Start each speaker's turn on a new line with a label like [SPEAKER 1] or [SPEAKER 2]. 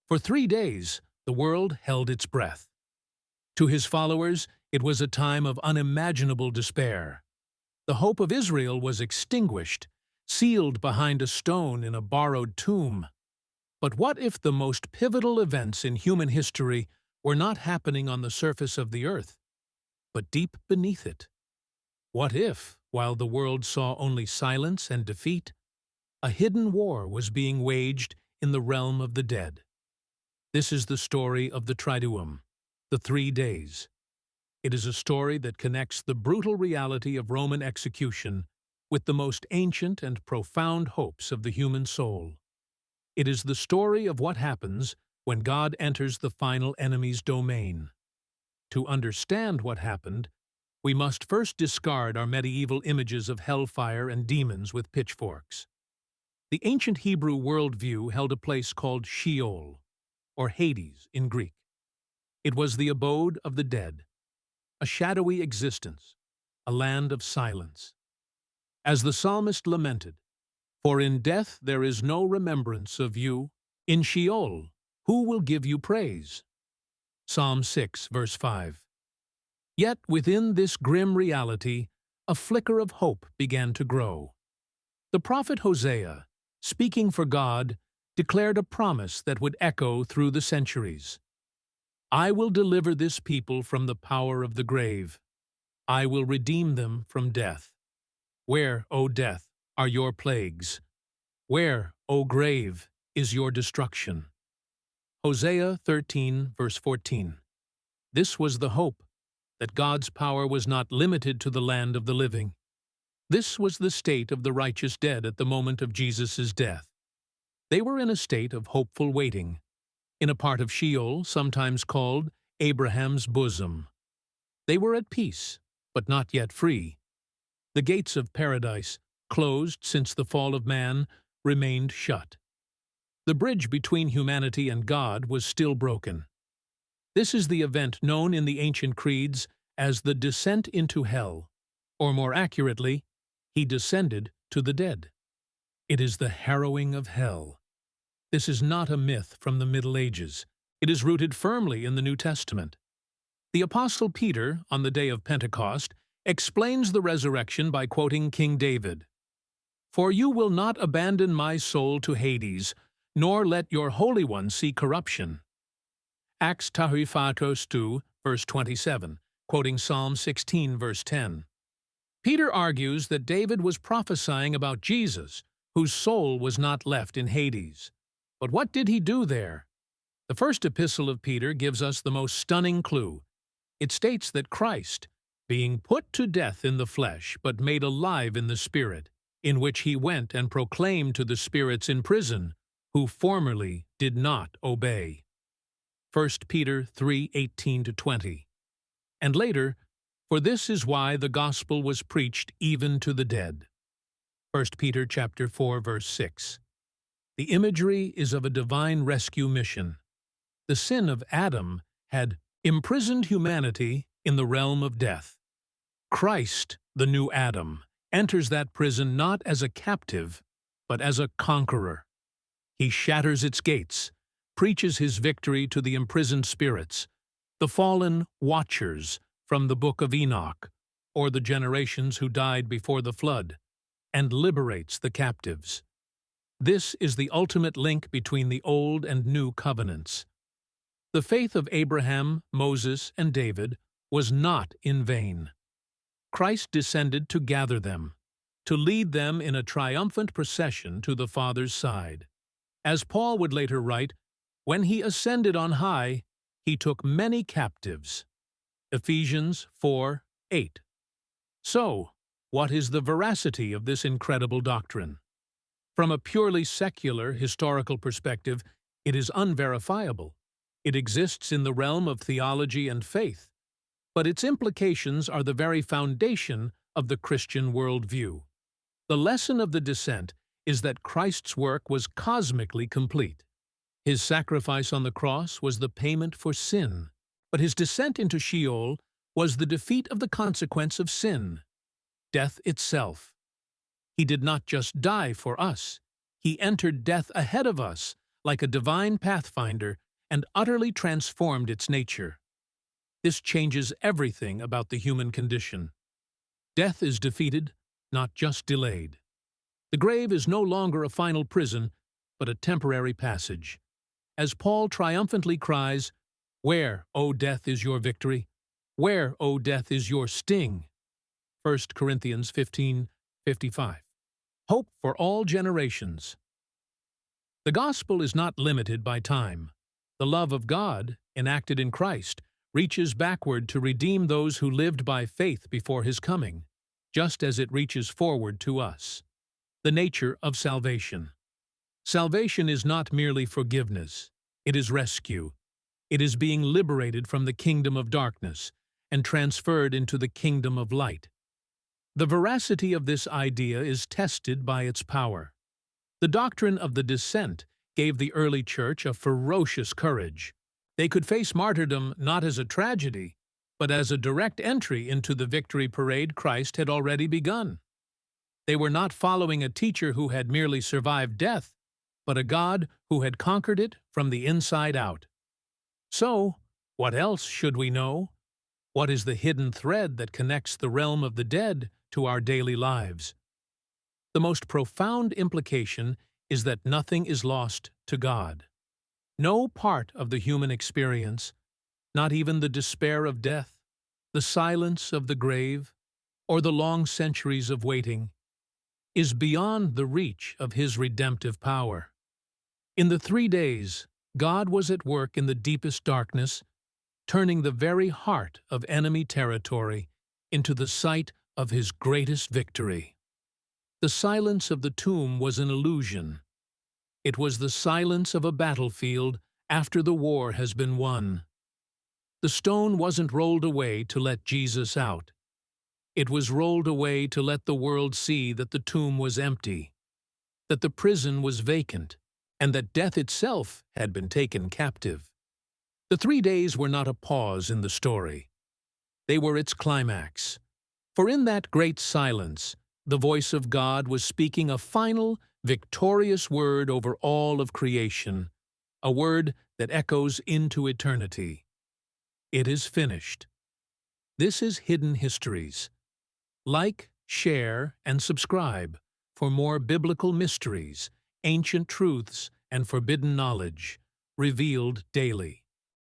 [SPEAKER 1] For 3 days, the world held its breath. To his followers, it was a time of unimaginable despair. The hope of Israel was extinguished, sealed behind a stone in a borrowed tomb. But what if the most pivotal events in human history were not happening on the surface of the earth, but deep beneath it? What if, while the world saw only silence and defeat, a hidden war was being waged in the realm of the dead? This is the story of the Triduum, the 3 days. It is a story that connects the brutal reality of Roman execution with the most ancient and profound hopes of the human soul. It is the story of what happens when God enters the final enemy's domain. To understand what happened, we must first discard our medieval images of hellfire and demons with pitchforks. The ancient Hebrew worldview held a place called Sheol, or Hades in Greek. It was the abode of the dead, a shadowy existence, a land of silence. As the psalmist lamented, "For in death there is no remembrance of you. In Sheol, who will give you praise?" Psalm 6, verse 5. Yet within this grim reality, a flicker of hope began to grow. The prophet Hosea, speaking for God, declared a promise that would echo through the centuries. "I will deliver this people from the power of the grave. I will redeem them from death. Where, O death, are your plagues? Where, O grave, is your destruction?" Hosea 13, verse 14. This was the hope, that God's power was not limited to the land of the living. This was the state of the righteous dead at the moment of Jesus' death. They were in a state of hopeful waiting, in a part of Sheol sometimes called Abraham's bosom. They were at peace, but not yet free. The gates of paradise, closed since the fall of man, remained shut. The bridge between humanity and God was still broken. This is the event known in the ancient creeds as the descent into hell, or more accurately, he descended to the dead. It is the harrowing of hell. This is not a myth from the Middle Ages. It is rooted firmly in the New Testament. The Apostle Peter, on the day of Pentecost, explains the resurrection by quoting King David. "For you will not abandon my soul to Hades, nor let your Holy One see corruption." Acts Tahrifatos 2, verse 27, quoting Psalm 16, verse 10. Peter argues that David was prophesying about Jesus, whose soul was not left in Hades. But what did he do there? The first epistle of Peter gives us the most stunning clue. It states that Christ, being put to death in the flesh but made alive in the Spirit, in which he went and proclaimed to the spirits in prison, who formerly did not obey. 1 Peter 3:18-20. And later, "For this is why the gospel was preached even to the dead." 1 Peter chapter 4, verse 6. The imagery is of a divine rescue mission. The sin of Adam had imprisoned humanity in the realm of death. Christ, the new Adam, enters that prison not as a captive, but as a conqueror. He shatters its gates, preaches his victory to the imprisoned spirits, the fallen watchers from the book of Enoch, or the generations who died before the flood, and liberates the captives. This is the ultimate link between the Old and New Covenants. The faith of Abraham, Moses, and David was not in vain. Christ descended to gather them, to lead them in a triumphant procession to the Father's side. As Paul would later write, "When he ascended on high, he took many captives." Ephesians 4:8. So, what is the veracity of this incredible doctrine? From a purely secular, historical perspective, it is unverifiable. It exists in the realm of theology and faith, but its implications are the very foundation of the Christian worldview. The lesson of the descent is that Christ's work was cosmically complete. His sacrifice on the cross was the payment for sin, but his descent into Sheol was the defeat of the consequence of sin, death itself. He did not just die for us. He entered death ahead of us, like a divine pathfinder, and utterly transformed its nature. This changes everything about the human condition. Death is defeated, not just delayed. The grave is no longer a final prison, but a temporary passage. As Paul triumphantly cries, "Where, O death, is your victory? Where, O death, is your sting?" 1 Corinthians 15:55. Hope for all generations. The gospel is not limited by time. The love of God, enacted in Christ, reaches backward to redeem those who lived by faith before his coming, just as it reaches forward to us. The nature of salvation. Salvation is not merely forgiveness, it is rescue. It is being liberated from the kingdom of darkness and transferred into the kingdom of light. The veracity of this idea is tested by its power. The doctrine of the descent gave the early church a ferocious courage. They could face martyrdom not as a tragedy, but as a direct entry into the victory parade Christ had already begun. They were not following a teacher who had merely survived death, but a God who had conquered it from the inside out. So, what else should we know? What is the hidden thread that connects the realm of the dead to our daily lives? The most profound implication is that nothing is lost to God. No part of the human experience, not even the despair of death, the silence of the grave, or the long centuries of waiting, is beyond the reach of his redemptive power. In the 3 days, God was at work in the deepest darkness, turning the very heart of enemy territory into the site of his greatest victory. The silence of the tomb was an illusion. It was the silence of a battlefield after the war has been won. The stone wasn't rolled away to let Jesus out. It was rolled away to let the world see that the tomb was empty, that the prison was vacant, and that death itself had been taken captive. The 3 days were not a pause in the story. They were its climax. For in that great silence, the voice of God was speaking a final, victorious word over all of creation, a word that echoes into eternity. It is finished. This is Hidden Histories. Like, share, and subscribe for more biblical mysteries, ancient truths, and forbidden knowledge revealed daily.